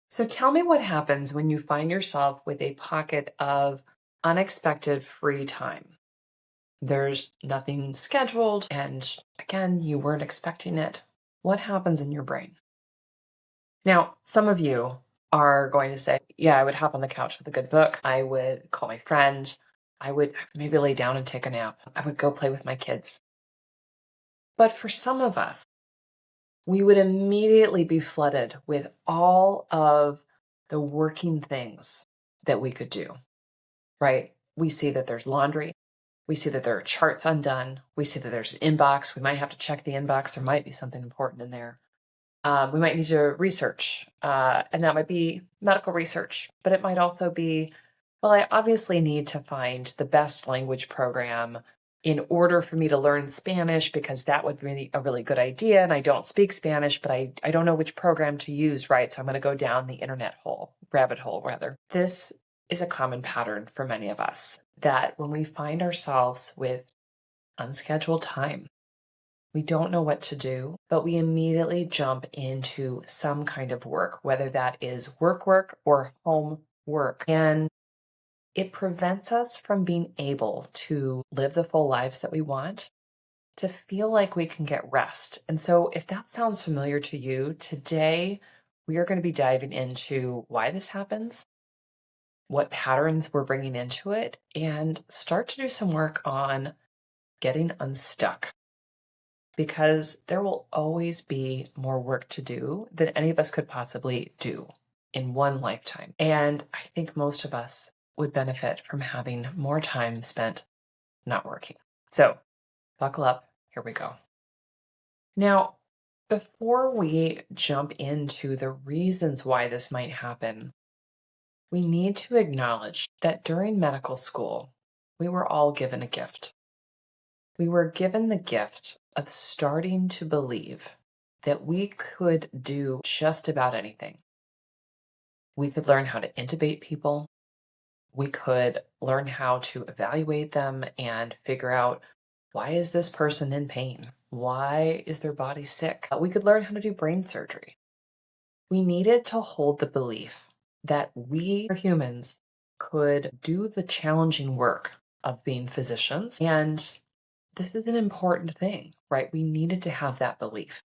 So tell me what happens when you find yourself with a pocket of unexpected free time. There's nothing scheduled, and again, you weren't expecting it. What happens in your brain? Now, some of you are going to say, yeah, I would hop on the couch with a good book. I would call my friend. I would maybe lay down and take a nap. I would go play with my kids. But for some of us, we would immediately be flooded with all of the working things that we could do, right? We see that there's laundry. We see that there are charts undone. We see that there's an inbox. We might have to check the inbox. There might be something important in there. We might need to research, and that might be medical research, but it might also be, well, I obviously need to find the best language program in order for me to learn Spanish because that would be a really good idea. And I don't speak Spanish, but I don't know which program to use, right? So I'm going to go down the rabbit hole rather. This is a common pattern for many of us that when we find ourselves with unscheduled time, we don't know what to do, but we immediately jump into some kind of work, whether that is work or home work. And it prevents us from being able to live the full lives that we want, to feel like we can get rest. And so, if that sounds familiar to you, today we are going to be diving into why this happens, what patterns we're bringing into it, and start to do some work on getting unstuck. Because there will always be more work to do than any of us could possibly do in one lifetime. And I think most of us would benefit from having more time spent not working. So buckle up. Here we go. Now, before we jump into the reasons why this might happen, we need to acknowledge that during medical school, we were all given a gift. We were given the gift of starting to believe that we could do just about anything. We could learn how to intubate people. We could learn how to evaluate them and figure out, why is this person in pain? Why is their body sick? We could learn how to do brain surgery. We needed to hold the belief that we humans could do the challenging work of being physicians. And this is an important thing, right? We needed to have that belief.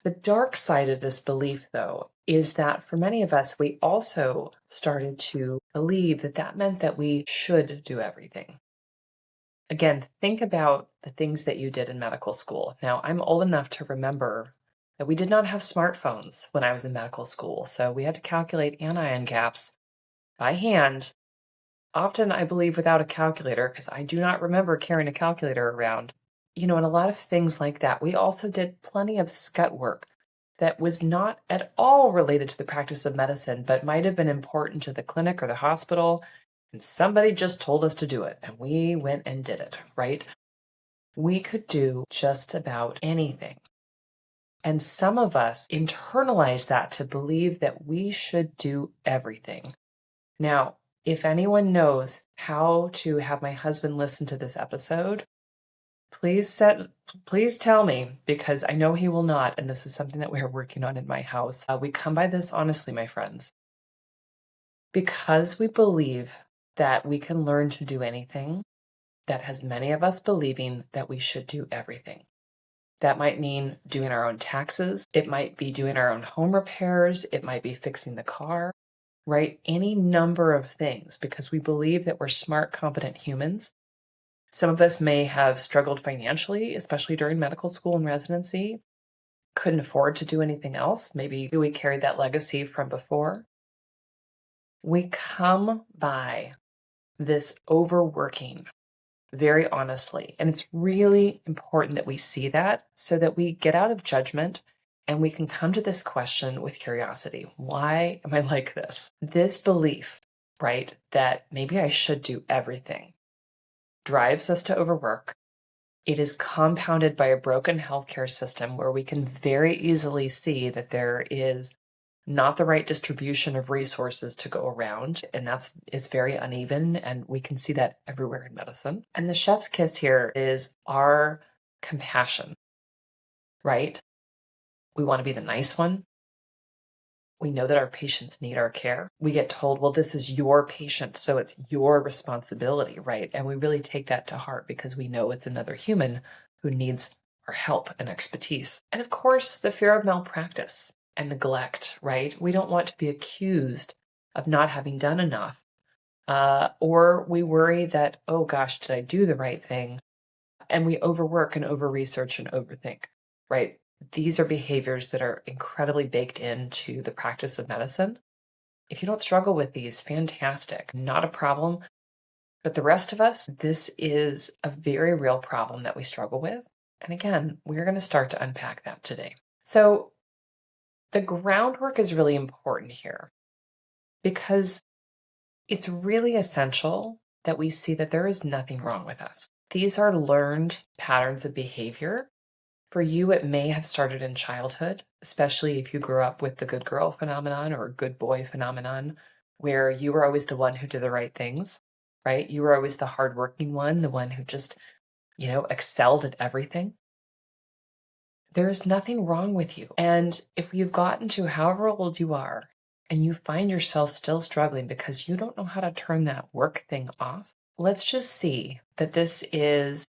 The dark side of this belief, though, is that for many of us, we also started to believe that that meant that we should do everything. Again, think about the things that you did in medical school. Now, I'm old enough to remember that we did not have smartphones when I was in medical school, so we had to calculate anion gaps by hand. Often, I believe, without a calculator, because I do not remember carrying a calculator around. And a lot of things like that. We also did plenty of scut work that was not at all related to the practice of medicine, but might have been important to the clinic or the hospital. And somebody just told us to do it, and we went and did it, right? We could do just about anything. And some of us internalize that to believe that we should do everything. Now, if anyone knows how to have my husband listen to this episode, please tell me, because I know he will not, and this is something that we are working on in my house. We come by this honestly, my friends. Because we believe that we can learn to do anything, that has many of us believing that we should do everything. That might mean doing our own taxes. It might be doing our own home repairs. It might be fixing the car. Right? Any number of things, because we believe that we're smart, competent humans. Some of us may have struggled financially, especially during medical school and residency, couldn't afford to do anything else. Maybe we carried that legacy from before. We come by this overworking very honestly, and it's really important that we see that so that we get out of judgment and we can come to this question with curiosity. Why am I like this? This belief, right, that maybe I should do everything drives us to overwork. It is compounded by a broken healthcare system where we can very easily see that there is not the right distribution of resources to go around, and is very uneven, and we can see that everywhere in medicine. And the chef's kiss here is our compassion, right? We want to be the nice one. We know that our patients need our care. We get told, well, this is your patient, so it's your responsibility, right? And we really take that to heart because we know it's another human who needs our help and expertise. And of course, the fear of malpractice and neglect, right? We don't want to be accused of not having done enough. Or we worry that, oh gosh, did I do the right thing? And we overwork and over research and overthink, right? These are behaviors that are incredibly baked into the practice of medicine. If you don't struggle with these, fantastic, not a problem. But the rest of us, this is a very real problem that we struggle with. And again, we're going to start to unpack that today. So the groundwork is really important here because it's really essential that we see that there is nothing wrong with us. These are learned patterns of behavior. For you, it may have started in childhood, especially if you grew up with the good girl phenomenon or good boy phenomenon, where you were always the one who did the right things, right? You were always the hardworking one, the one who just, excelled at everything. There is nothing wrong with you. And if you've gotten to however old you are and you find yourself still struggling because you don't know how to turn that work thing off, let's just see that this is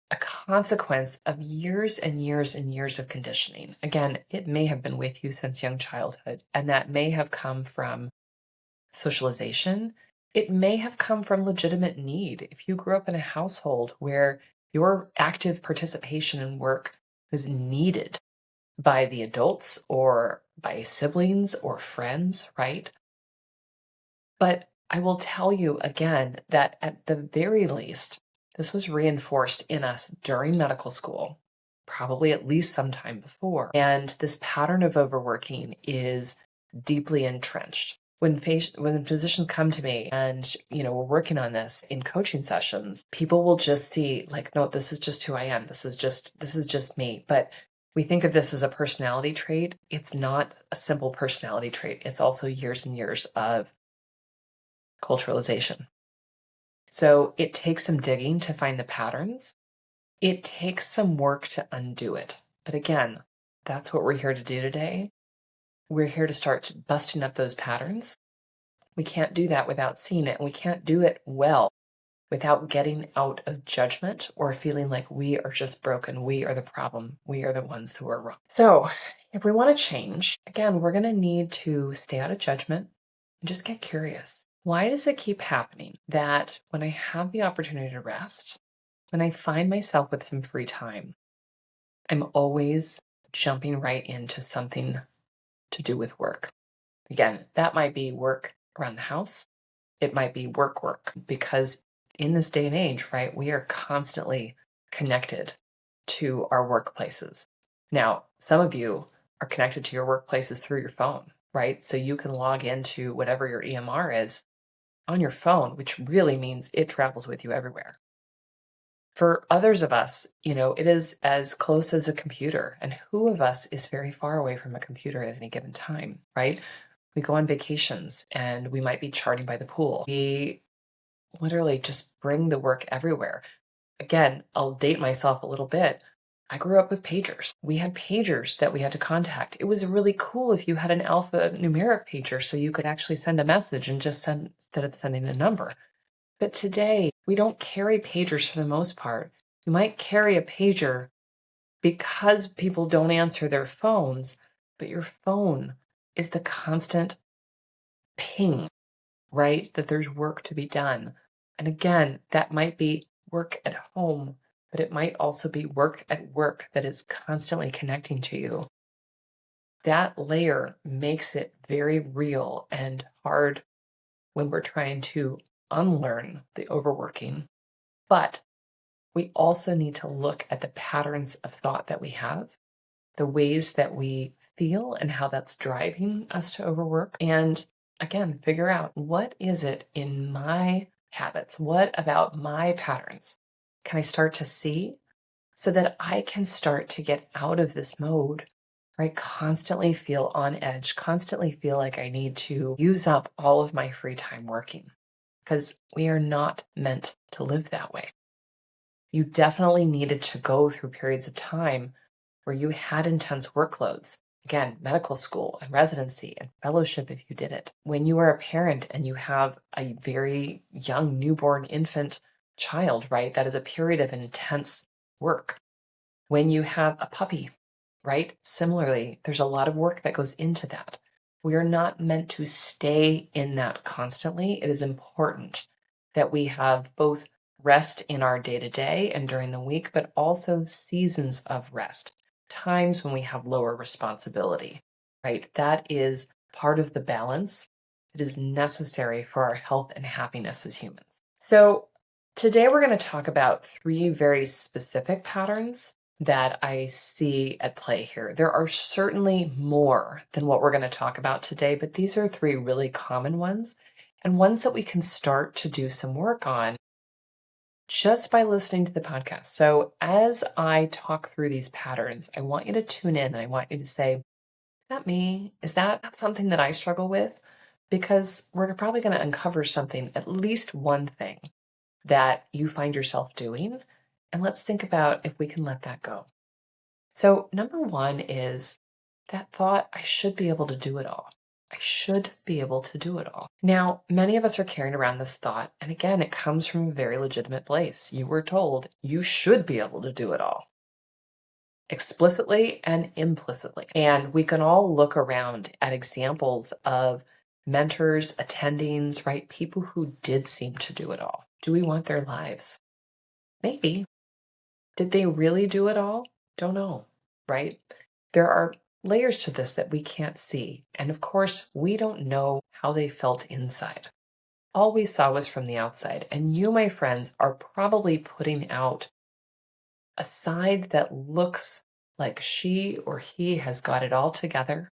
a consequence of years and years and years of conditioning. Again, it may have been with you since young childhood, and that may have come from socialization. It may have come from legitimate need. If you grew up in a household where your active participation in work was needed by the adults or by siblings or friends, right? But I will tell you again that at the very least, this was reinforced in us during medical school, probably at least sometime before. And this pattern of overworking is deeply entrenched. When physicians come to me and, we're working on this in coaching sessions, people will just see like, no, this is just who I am. This is just me. But we think of this as a personality trait. It's not a simple personality trait. It's also years and years of culturalization. So it takes some digging to find the patterns. It takes some work to undo it. But again, that's what we're here to do today. We're here to start busting up those patterns. We can't do that without seeing it. And we can't do it well without getting out of judgment or feeling like we are just broken. We are the problem. We are the ones who are wrong. So if we want to change, again, we're going to need to stay out of judgment and just get curious. Why does it keep happening that when I have the opportunity to rest, when I find myself with some free time, I'm always jumping right into something to do with work? Again, that might be work around the house. It might be work, because in this day and age, right, we are constantly connected to our workplaces. Now, some of you are connected to your workplaces through your phone, right? So you can log into whatever your EMR is on your phone, which really means it travels with you everywhere. For others of us, it is as close as a computer. And who of us is very far away from a computer at any given time, right? We go on vacations and we might be charting by the pool. We literally just bring the work everywhere. Again, I'll date myself a little bit. I grew up with pagers. We had pagers that we had to contact. It was really cool if you had an alphanumeric pager so you could actually send a message and just send instead of sending a number. But today, we don't carry pagers for the most part. You might carry a pager because people don't answer their phones, but your phone is the constant ping, right? That there's work to be done. And again, that might be work at home, but it might also be work at work that is constantly connecting to you. That layer makes it very real and hard when we're trying to unlearn the overworking. But we also need to look at the patterns of thought that we have, the ways that we feel and how that's driving us to overwork. And again, figure out what is it in my habits? What about my patterns can I start to see so that I can start to get out of this mode where I constantly feel on edge, constantly feel like I need to use up all of my free time working, because we are not meant to live that way. You definitely needed to go through periods of time where you had intense workloads. Again, medical school and residency and fellowship if you did it. When you are a parent and you have a very young newborn infant child, right? That is a period of intense work. When you have a puppy, right? Similarly, there's a lot of work that goes into that. We are not meant to stay in that constantly. It is important that we have both rest in our day to day and during the week, but also seasons of rest, times when we have lower responsibility, right? That is part of the balance. It is necessary for our health and happiness as humans. So, today we're going to talk about three very specific patterns that I see at play here. There are certainly more than what we're going to talk about today, but these are three really common ones and ones that we can start to do some work on just by listening to the podcast. So, as I talk through these patterns, I want you to tune in and I want you to say, is that me? Is that something that I struggle with? Because we're probably going to uncover something, at least one thing that you find yourself doing. And let's think about if we can let that go. So, number one is that thought, I should be able to do it all. I should be able to do it all. Now, many of us are carrying around this thought. And again, it comes from a very legitimate place. You were told you should be able to do it all, explicitly and implicitly. And we can all look around at examples of mentors, attendings, right? People who did seem to do it all. Do we want their lives? Maybe. Did they really do it all? Don't know, right? There are layers to this that we can't see. And of course, we don't know how they felt inside. All we saw was from the outside. And you, my friends, are probably putting out a side that looks like she or he has got it all together,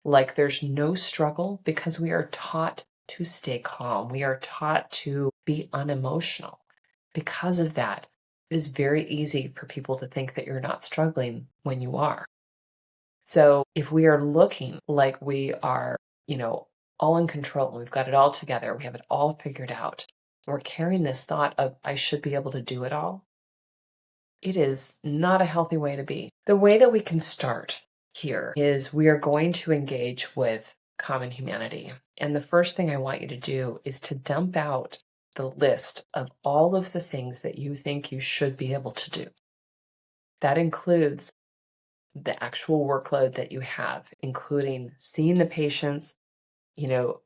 like there's no struggle, because we are taught to stay calm. We are taught to be unemotional. Because of that, it is very easy for people to think that you're not struggling when you are. So if we are looking like we are, all in control, we've got it all together, we have it all figured out, we're carrying this thought of, I should be able to do it all, it is not a healthy way to be. The way that we can start here is we are going to engage with common humanity. And the first thing I want you to do is to dump out the list of all of the things that you think you should be able to do. That includes the actual workload that you have, including seeing the patients,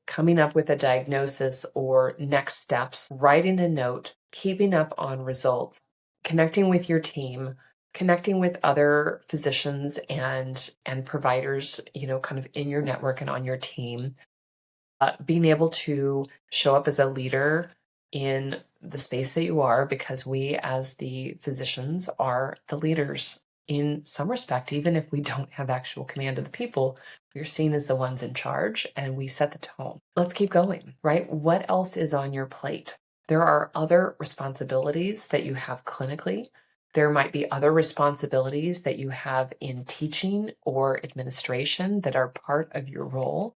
coming up with a diagnosis or next steps, writing a note, keeping up on results, connecting with your team, connecting with other physicians and providers, kind of in your network and on your team, being able to show up as a leader in the space that you are, because we as the physicians are the leaders in some respect. Even if we don't have actual command of the people, we're seen as the ones in charge and we set the tone. Let's keep going, right? What else is on your plate? There are other responsibilities that you have clinically. There might be other responsibilities that you have in teaching or administration that are part of your role.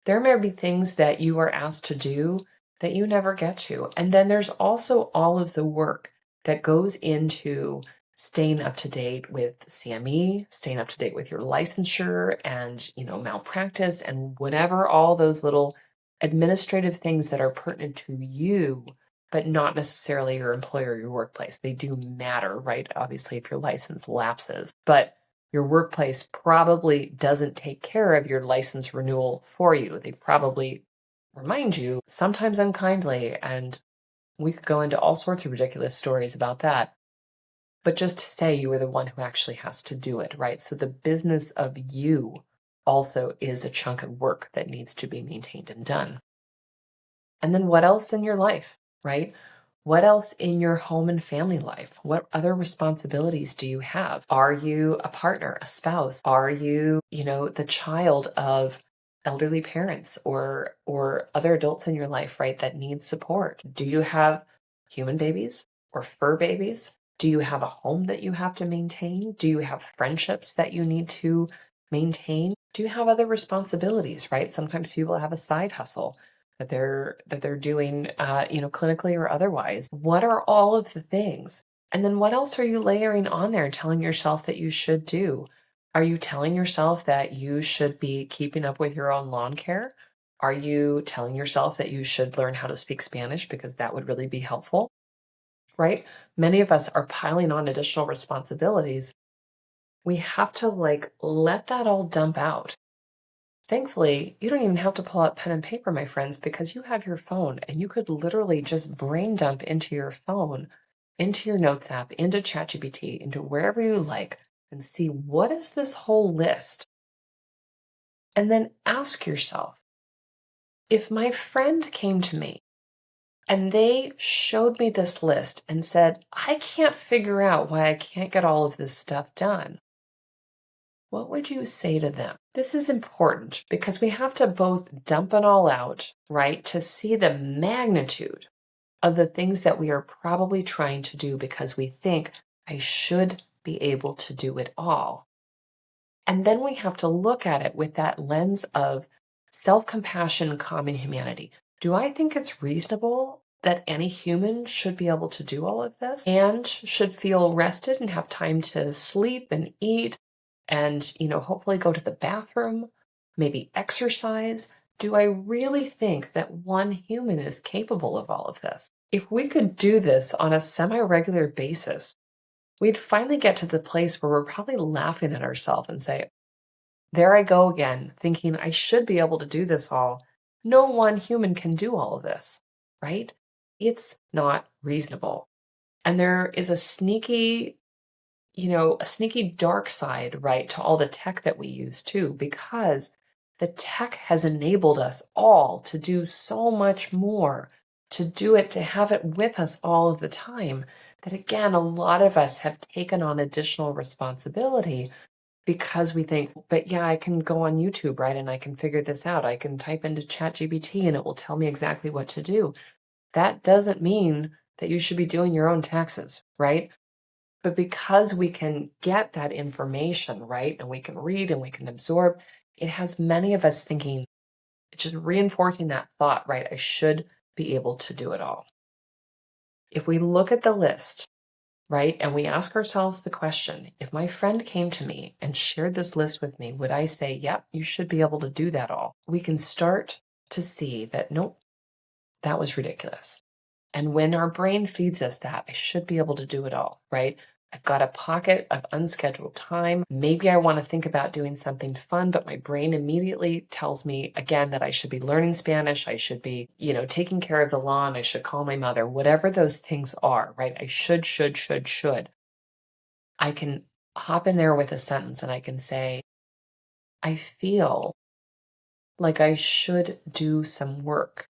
There may be things that you are asked to do that you never get to. And then there's also all of the work that goes into staying up to date with CME, staying up to date with your licensure and, malpractice and whatever, all those little administrative things that are pertinent to you, but not necessarily your employer or your workplace. They do matter, right? Obviously, if your license lapses, but your workplace probably doesn't take care of your license renewal for you. They probably remind you, sometimes unkindly, and we could go into all sorts of ridiculous stories about that. But just to say you are the one who actually has to do it, right? So the business of you also is a chunk of work that needs to be maintained and done. And then what else in your life, right? What else in your home and family life? What other responsibilities do you have? Are you a partner, a spouse? Are you, the child of elderly parents or other adults in your life, right, that need support? Do you have human babies or fur babies? Do you have a home that you have to maintain? Do you have friendships that you need to maintain? Do you have other responsibilities, right? Sometimes people have a side hustle that they're doing, clinically or otherwise. What are all of the things? And then what else are you layering on there, telling yourself that you should do? Are you telling yourself that you should be keeping up with your own lawn care? Are you telling yourself that you should learn how to speak Spanish because that would really be helpful? Right? Many of us are piling on additional responsibilities. We have to let that all dump out. Thankfully, you don't even have to pull out pen and paper, my friends, because you have your phone and you could literally just brain dump into your phone, into your notes app, into ChatGPT, into wherever you like, and see what is this whole list? And then ask yourself, if my friend came to me and they showed me this list and said, I can't figure out why I can't get all of this stuff done, what would you say to them? This is important because we have to both dump it all out, right, to see the magnitude of the things that we are probably trying to do because we think I should be able to do it all. And then we have to look at it with that lens of self compassion, common humanity. Do I think it's reasonable that any human should be able to do all of this and should feel rested and have time to sleep and eat and, hopefully go to the bathroom, maybe exercise? Do I really think that one human is capable of all of this? If we could do this on a semi regular basis, we'd finally get to the place where we're probably laughing at ourselves and say, there I go again, thinking I should be able to do this all. No one human can do all of this, right? It's not reasonable. And there is a sneaky dark side, right, to all the tech that we use too, because the tech has enabled us all to do so much more, to do it, to have it with us all of the time, that again, a lot of us have taken on additional responsibility because we think, but yeah, I can go on YouTube, right? And I can figure this out. I can type into ChatGPT and it will tell me exactly what to do. That doesn't mean that you should be doing your own taxes, right? But because we can get that information, right? And we can read and we can absorb, it has many of us thinking, it's just reinforcing that thought, right? I should be able to do it all. If we look at the list, right? And we ask ourselves the question, if my friend came to me and shared this list with me, would I say, yep, you should be able to do that all? We can start to see that, nope, that was ridiculous. And when our brain feeds us that, I should be able to do it all, right? I've got a pocket of unscheduled time. Maybe I want to think about doing something fun, but my brain immediately tells me again that I should be learning Spanish. I should be, taking care of the lawn. I should call my mother, whatever those things are, right? I should. I can hop in there with a sentence and I can say, I feel like I should do some work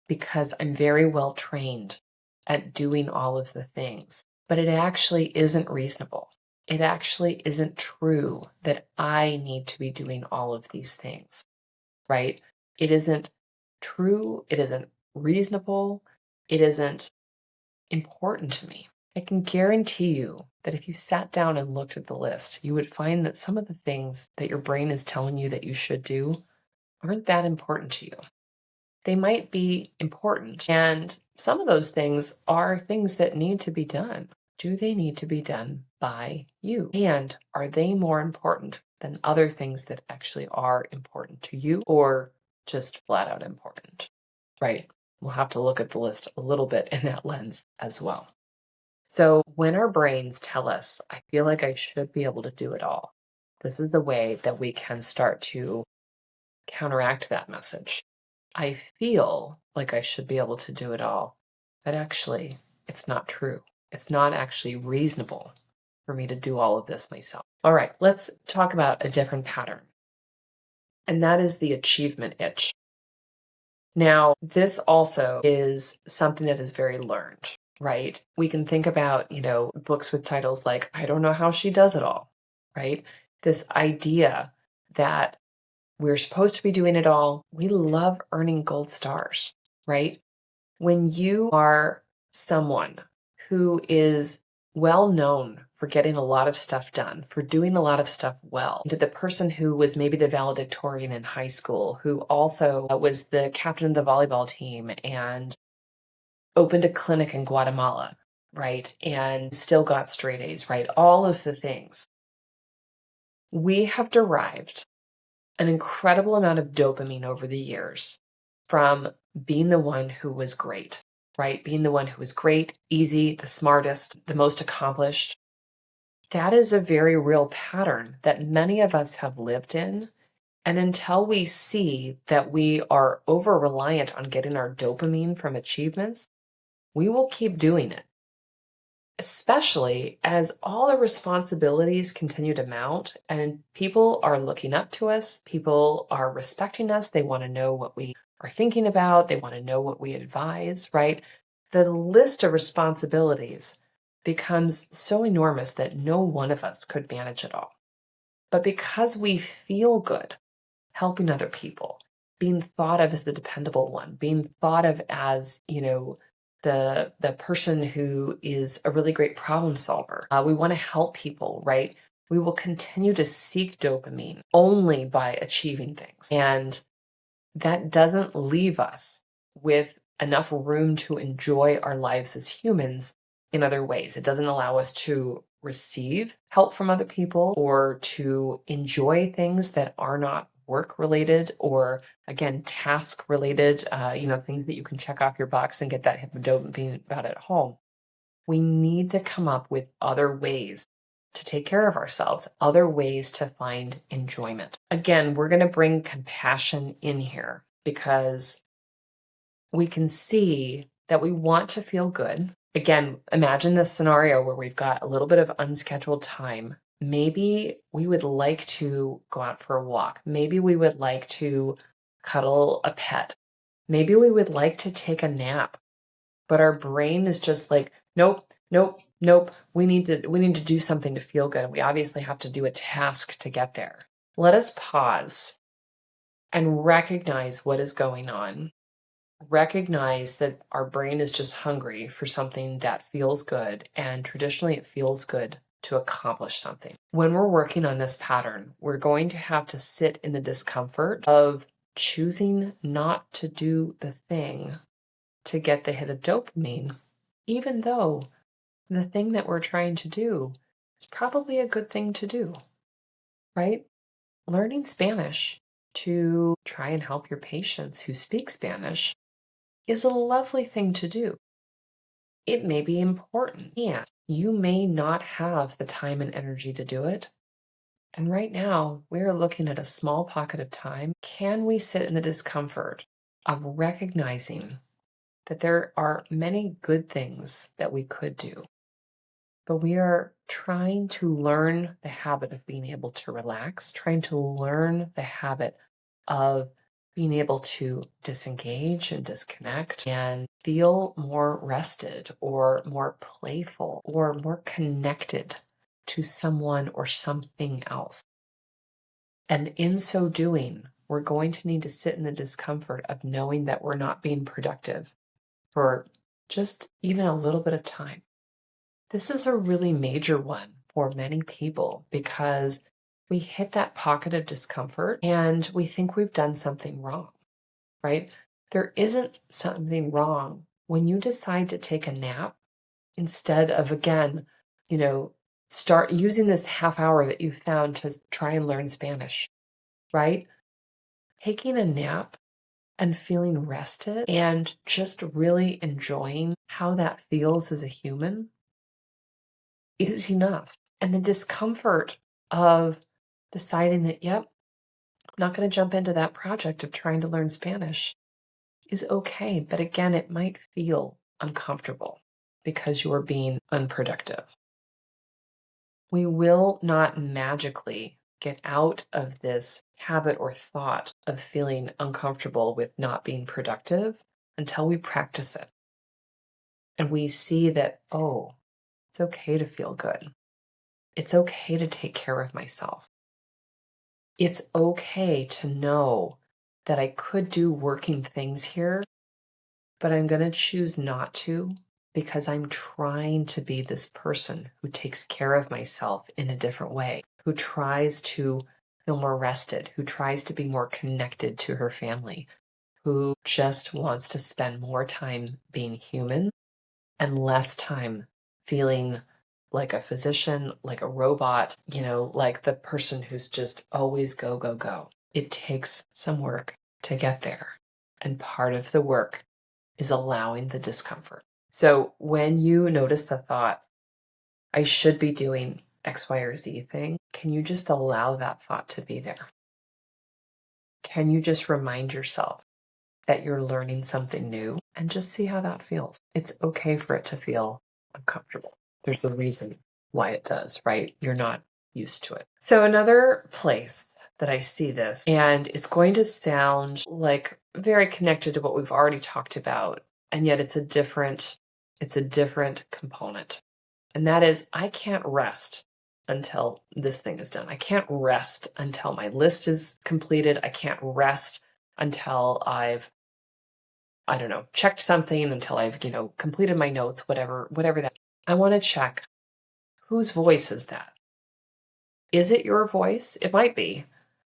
because I'm very well trained at doing all of the things. But it actually isn't reasonable. It actually isn't true that I need to be doing all of these things, right? It isn't true. It isn't reasonable. It isn't important to me. I can guarantee you that if you sat down and looked at the list, you would find that some of the things that your brain is telling you that you should do aren't that important to you. They might be important, and some of those things are things that need to be done. Do they need to be done by you? And are they more important than other things that actually are important to you or just flat out important? Right? We'll have to look at the list a little bit in that lens as well. So when our brains tell us, I feel like I should be able to do it all, this is the way that we can start to counteract that message. I feel like I should be able to do it all, but actually, it's not true. It's not actually reasonable for me to do all of this myself. All right, let's talk about a different pattern, and that is the achievement itch. Now, this also is something that is very learned, right? We can think about, books with titles like, I don't know how she does it all, right? This idea that we're supposed to be doing it all. We love earning gold stars, right? When you are someone who is well known for getting a lot of stuff done, for doing a lot of stuff well, to the person who was maybe the valedictorian in high school, who also was the captain of the volleyball team and opened a clinic in Guatemala, right? And still got straight A's, right? All of the things. We have derived an incredible amount of dopamine over the years from being the one who was great, right? Being the one who was great, easy, the smartest, the most accomplished. That is a very real pattern that many of us have lived in. And until we see that we are over reliant on getting our dopamine from achievements, we will keep doing it, especially as all the responsibilities continue to mount and people are looking up to us, people are respecting us, they want to know what we are thinking about, they want to know what we advise, right? The list of responsibilities becomes so enormous that no one of us could manage it all. But because we feel good helping other people, being thought of as the dependable one, being thought of as, the person who is a really great problem solver. We want to help people, right? We will continue to seek dopamine only by achieving things. And that doesn't leave us with enough room to enjoy our lives as humans in other ways. It doesn't allow us to receive help from other people or to enjoy things that are not work related or, again, task related, things that you can check off your box and get that hit of dopamine about at home. We need to come up with other ways to take care of ourselves, other ways to find enjoyment. Again, we're going to bring compassion in here because we can see that we want to feel good. Again, imagine this scenario where we've got a little bit of unscheduled time. Maybe we would like to go out for a walk. Maybe we would like to cuddle a pet. Maybe we would like to take a nap, but our brain is just like, nope, nope, nope. We need to do something to feel good. We obviously have to do a task to get there. Let us pause and recognize what is going on. Recognize that our brain is just hungry for something that feels good, and traditionally it feels good to accomplish something. When we're working on this pattern, we're going to have to sit in the discomfort of choosing not to do the thing to get the hit of dopamine, even though the thing that we're trying to do is probably a good thing to do, right? Learning Spanish to try and help your patients who speak Spanish is a lovely thing to do. It may be important, and you may not have the time and energy to do it. And right now, we're looking at a small pocket of time. Can we sit in the discomfort of recognizing that there are many good things that we could do, but we are trying to learn the habit of being able to relax, trying to learn the habit of being able to disengage and disconnect and feel more rested or more playful or more connected to someone or something else. And in so doing, we're going to need to sit in the discomfort of knowing that we're not being productive for just even a little bit of time. This is a really major one for many people because we hit that pocket of discomfort and we think we've done something wrong, right? There isn't something wrong when you decide to take a nap instead of, again, start using this half hour that you found to try and learn Spanish, right? Taking a nap and feeling rested and just really enjoying how that feels as a human is enough. And the discomfort of deciding that, yep, I'm not going to jump into that project of trying to learn Spanish is okay. But again, it might feel uncomfortable because you are being unproductive. We will not magically get out of this habit or thought of feeling uncomfortable with not being productive until we practice it. And we see that, oh, it's okay to feel good. It's okay to take care of myself. It's okay to know that I could do working things here, but I'm going to choose not to because I'm trying to be this person who takes care of myself in a different way, who tries to feel more rested, who tries to be more connected to her family, who just wants to spend more time being human and less time feeling like a physician, like a robot, like the person who's just always go, go, go. It takes some work to get there. And part of the work is allowing the discomfort. So when you notice the thought, I should be doing X, Y, or Z thing, can you just allow that thought to be there? Can you just remind yourself that you're learning something new and just see how that feels? It's okay for it to feel uncomfortable. There's a reason why it does, right? You're not used to it. So another place that I see this, and it's going to sound like very connected to what we've already talked about, and yet it's a different component. And that is, I can't rest until this thing is done. I can't rest until my list is completed. I can't rest until I've, I don't know, checked something, until I've, completed my notes, whatever that. I want to check, whose voice is that? Is it your voice? It might be,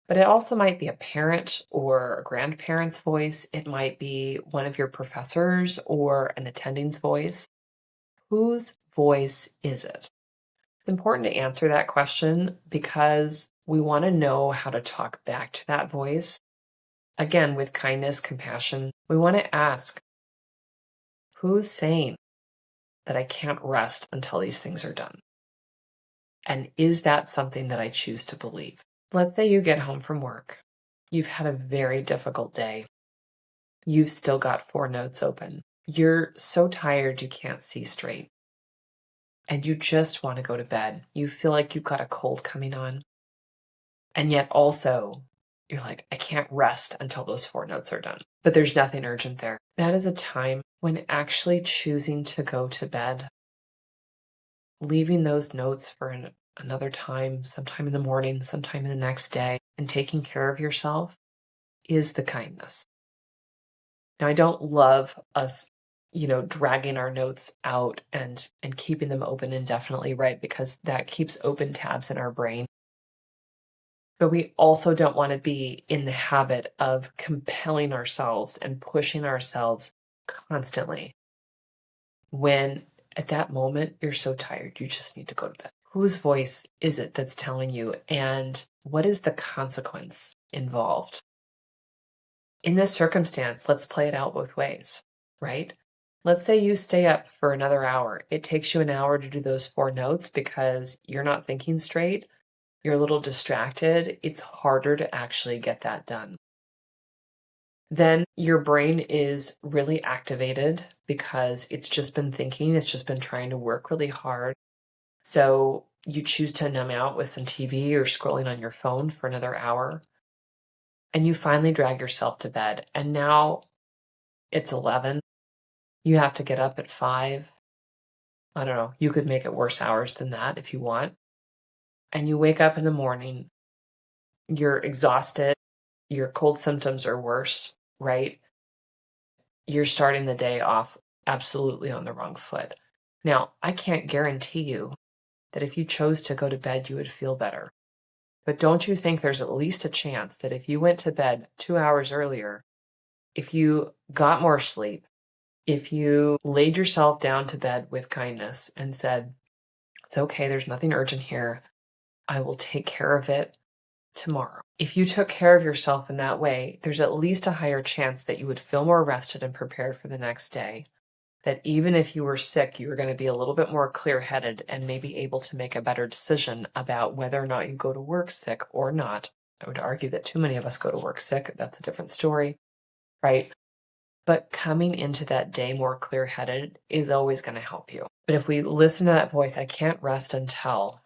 but it also might be a parent or a grandparent's voice. It might be one of your professors or an attending's voice. Whose voice is it? It's important to answer that question because we want to know how to talk back to that voice. Again, with kindness, compassion, we want to ask, who's saying that I can't rest until these things are done? And is that something that I choose to believe? Let's say you get home from work. You've had a very difficult day. You've still got 4 notes open. You're so tired you can't see straight. And you just want to go to bed. You feel like you've got a cold coming on. And yet also, you're like, I can't rest until those 4 notes are done. But there's nothing urgent there. That is a time when actually choosing to go to bed, leaving those notes for another time, sometime in the morning, sometime in the next day, and taking care of yourself is the kindness. Now, I don't love us, dragging our notes out and keeping them open indefinitely, right? Because that keeps open tabs in our brain. But we also don't want to be in the habit of compelling ourselves and pushing ourselves constantly when at that moment you're so tired, you just need to go to bed. Whose voice is it that's telling you, and what is the consequence involved? In this circumstance, let's play it out both ways, right? Let's say you stay up for another hour. It takes you an hour to do those 4 notes because you're not thinking straight. You're a little distracted. It's harder to actually get that done. Then your brain is really activated because it's just been thinking, it's just been trying to work really hard. So you choose to numb out with some TV or scrolling on your phone for another hour. And you finally drag yourself to bed. And now it's 11. You have to get up at 5. I don't know. You could make it worse hours than that if you want. And you wake up in the morning. You're exhausted. Your cold symptoms are worse, right? You're starting the day off absolutely on the wrong foot. Now, I can't guarantee you that if you chose to go to bed, you would feel better. But don't you think there's at least a chance that if you went to bed 2 hours earlier, if you got more sleep, if you laid yourself down to bed with kindness and said, it's okay, there's nothing urgent here, I will take care of it tomorrow. If you took care of yourself in that way, there's at least a higher chance that you would feel more rested and prepared for the next day. That even if you were sick, you were going to be a little bit more clear-headed and maybe able to make a better decision about whether or not you go to work sick or not. I would argue that too many of us go to work sick. That's a different story, right? But coming into that day more clear-headed is always going to help you. But if we listen to that voice, I can't rest until,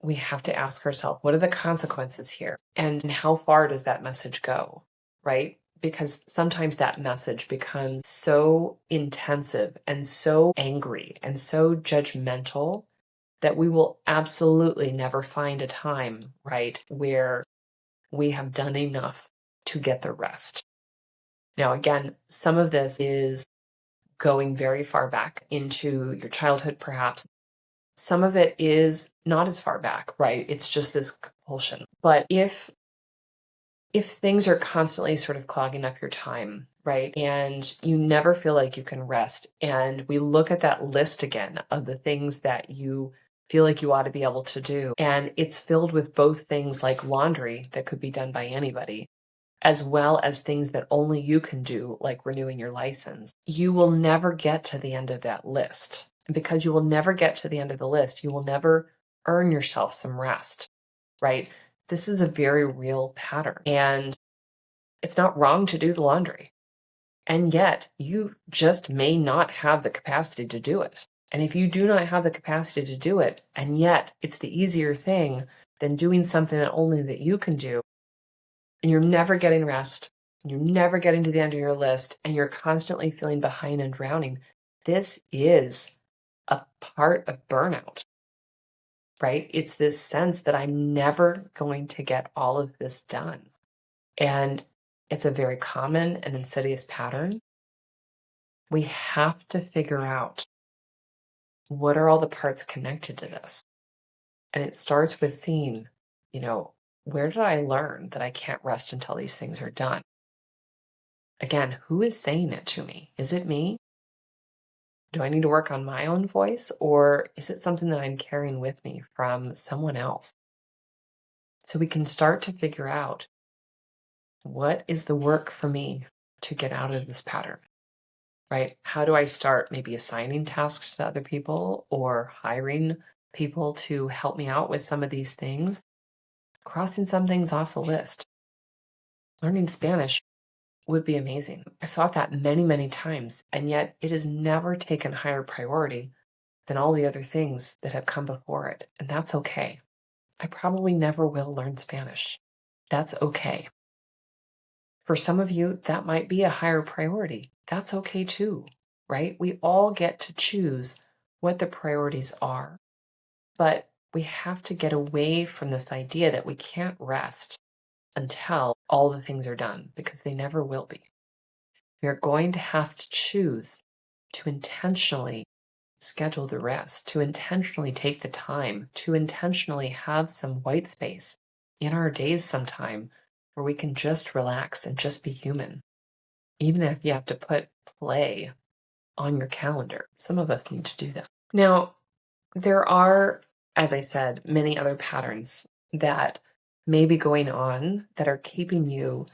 we have to ask ourselves, what are the consequences here? And how far does that message go, right? Because sometimes that message becomes so intensive and so angry and so judgmental that we will absolutely never find a time, right, where we have done enough to get the rest. Now, again, some of this is going very far back into your childhood, perhaps. Some of it is not as far back, right? It's just this compulsion. But if things are constantly sort of clogging up your time, right, and you never feel like you can rest, and we look at that list again of the things that you feel like you ought to be able to do. And it's filled with both things like laundry that could be done by anybody, as well as things that only you can do, like renewing your license. You will never get to the end of that list. And because you will never get to the end of the list, you will never earn yourself some rest, right? This is a very real pattern. And it's not wrong to do the laundry. And yet, you just may not have the capacity to do it. And if you do not have the capacity to do it, and yet it's the easier thing than doing something that only that you can do, and you're never getting rest, and you're never getting to the end of your list, and you're constantly feeling behind and drowning, this is a part of burnout, right? It's this sense that I'm never going to get all of this done. And it's a very common and insidious pattern. We have to figure out what are all the parts connected to this. And it starts with seeing, where did I learn that I can't rest until these things are done? Again, who is saying it to me? Is it me? Do I need to work on my own voice, or is it something that I'm carrying with me from someone else? So we can start to figure out, what is the work for me to get out of this pattern, right? How do I start maybe assigning tasks to other people or hiring people to help me out with some of these things? Crossing some things off the list. Learning Spanish would be amazing. I've thought that many, many times, and yet it has never taken higher priority than all the other things that have come before it. And that's okay. I probably never will learn Spanish. That's okay. For some of you, that might be a higher priority. That's okay too, right? We all get to choose what the priorities are. But we have to get away from this idea that we can't rest until all the things are done, because they never will be. We are going to have to choose to intentionally schedule the rest, to intentionally take the time, to intentionally have some white space in our days sometime where we can just relax and just be human. Even if you have to put play on your calendar, some of us need to do that. Now, there are, as I said, many other patterns that may be going on that are keeping you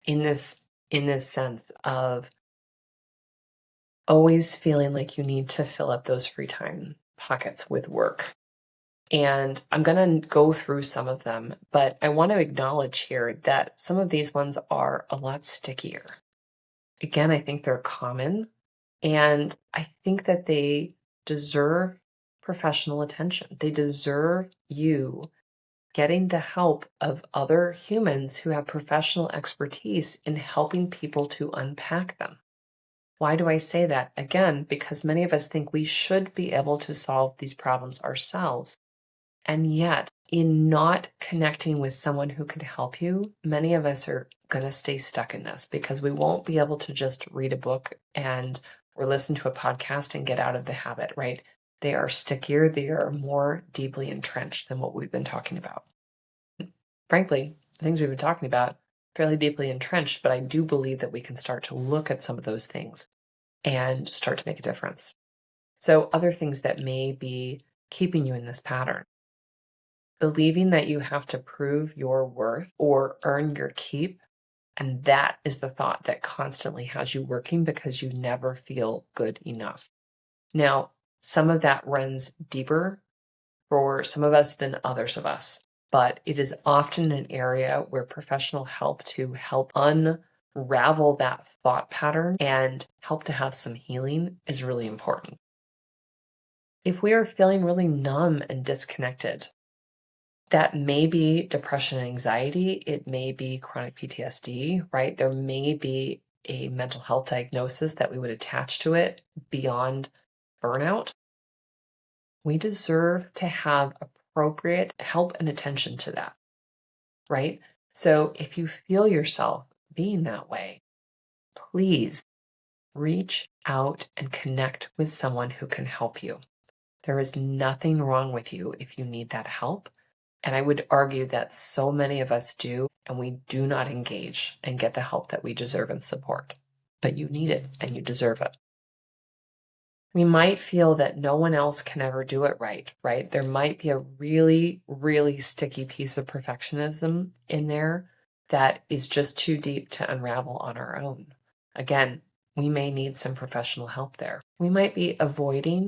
in this sense of always feeling like you need to fill up those free time pockets with work. And I'm going to go through some of them, but I want to acknowledge here that some of these ones are a lot stickier. Again, I think they're common, and I think that they deserve professional attention. They deserve you getting the help of other humans who have professional expertise in helping people to unpack them. Why do I say that? Again, because many of us think we should be able to solve these problems ourselves. And yet, in not connecting with someone who can help you, many of us are going to stay stuck in this because we won't be able to just read a book or listen to a podcast and get out of the habit, right? They are stickier. They are more deeply entrenched than what we've been talking about. Frankly, the things we've been talking about, fairly deeply entrenched, but I do believe that we can start to look at some of those things and start to make a difference. So other things that may be keeping you in this pattern: believing that you have to prove your worth or earn your keep. And that is the thought that constantly has you working because you never feel good enough. Now, some of that runs deeper for some of us than others of us, but it is often an area where professional help to help unravel that thought pattern and help to have some healing is really important. If we are feeling really numb and disconnected, that may be depression and anxiety. It may be chronic PTSD, right? There may be a mental health diagnosis that we would attach to it beyond burnout. We deserve to have appropriate help and attention to that, right? So if you feel yourself being that way, please reach out and connect with someone who can help you. There is nothing wrong with you if you need that help. And I would argue that so many of us do, and we do not engage and get the help that we deserve and support. But you need it and you deserve it. We might feel that no one else can ever do it right, right? There might be a really, really sticky piece of perfectionism in there that is just too deep to unravel on our own. Again, we may need some professional help there. We might be avoiding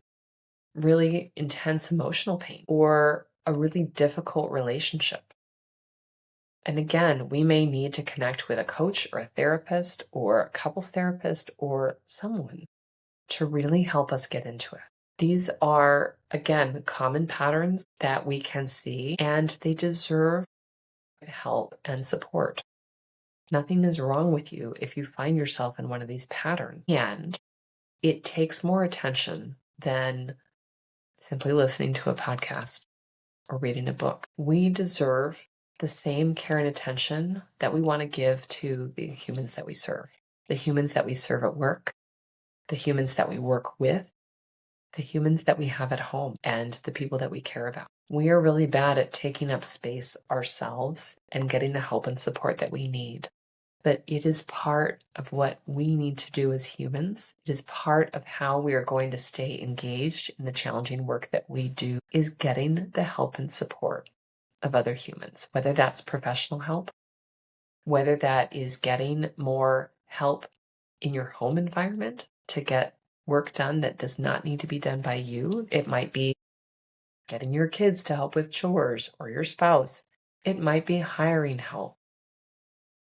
really intense emotional pain or a really difficult relationship. And again, we may need to connect with a coach or a therapist or a couples therapist or someone to really help us get into it. These are, again, common patterns that we can see, and they deserve help and support. Nothing is wrong with you if you find yourself in one of these patterns. And it takes more attention than simply listening to a podcast or reading a book. We deserve the same care and attention that we want to give to the humans that we serve, the humans that we serve at work, the humans that we work with, the humans that we have at home, and the people that we care about. We are really bad at taking up space ourselves and getting the help and support that we need. But it is part of what we need to do as humans. It is part of how we are going to stay engaged in the challenging work that we do, is getting the help and support of other humans, whether that's professional help, whether that is getting more help in your home environment to get work done that does not need to be done by you. It might be getting your kids to help with chores or your spouse. It might be hiring help.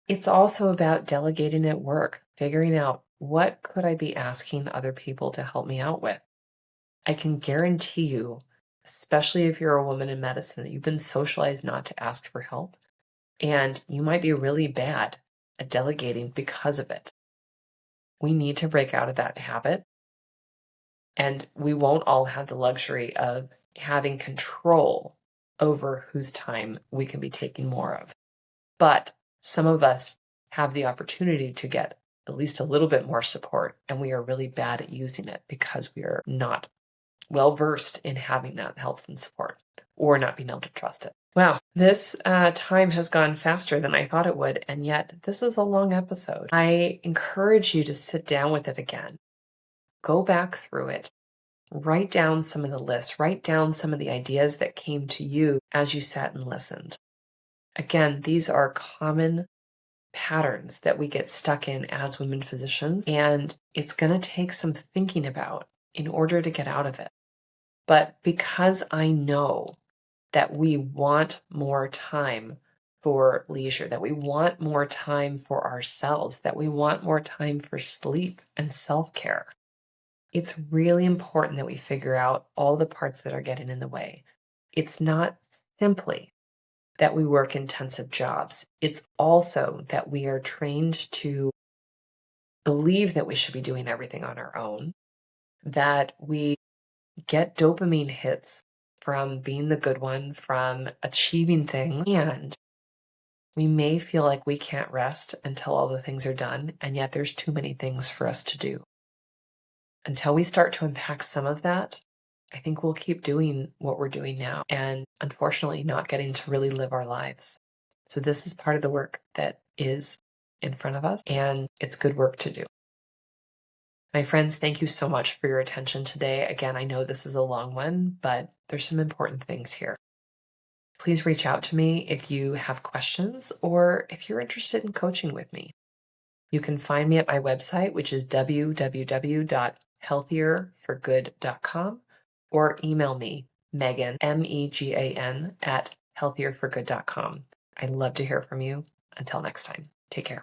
It's also about delegating at work, figuring out what could I be asking other people to help me out with. I can guarantee you, especially if you're a woman in medicine, that you've been socialized not to ask for help, and you might be really bad at delegating because of it. We need to break out of that habit, and we won't all have the luxury of having control over whose time we can be taking more of. But some of us have the opportunity to get at least a little bit more support, and we are really bad at using it because we are not well versed in having that help and support or not being able to trust it. Wow, this time has gone faster than I thought it would, and yet this is a long episode. I encourage you to sit down with it again, go back through it, write down some of the lists, write down some of the ideas that came to you as you sat and listened. Again, these are common patterns that we get stuck in as women physicians, and it's going to take some thinking about in order to get out of it. But because I know that we want more time for leisure, that we want more time for ourselves, that we want more time for sleep and self-care, it's really important that we figure out all the parts that are getting in the way. It's not simply that we work intensive jobs. It's also that we are trained to believe that we should be doing everything on our own, that we get dopamine hits from being the good one, from achieving things, and we may feel like we can't rest until all the things are done, and yet there's too many things for us to do. Until we start to unpack some of that, I think we'll keep doing what we're doing now and unfortunately not getting to really live our lives. So this is part of the work that is in front of us, and it's good work to do. My friends, thank you so much for your attention today. Again, I know this is a long one, but there's some important things here. Please reach out to me if you have questions or if you're interested in coaching with me. You can find me at my website, which is www.healthierforgood.com, or email me, Megan, MEGAN, at healthierforgood.com. I'd love to hear from you. Until next time, take care.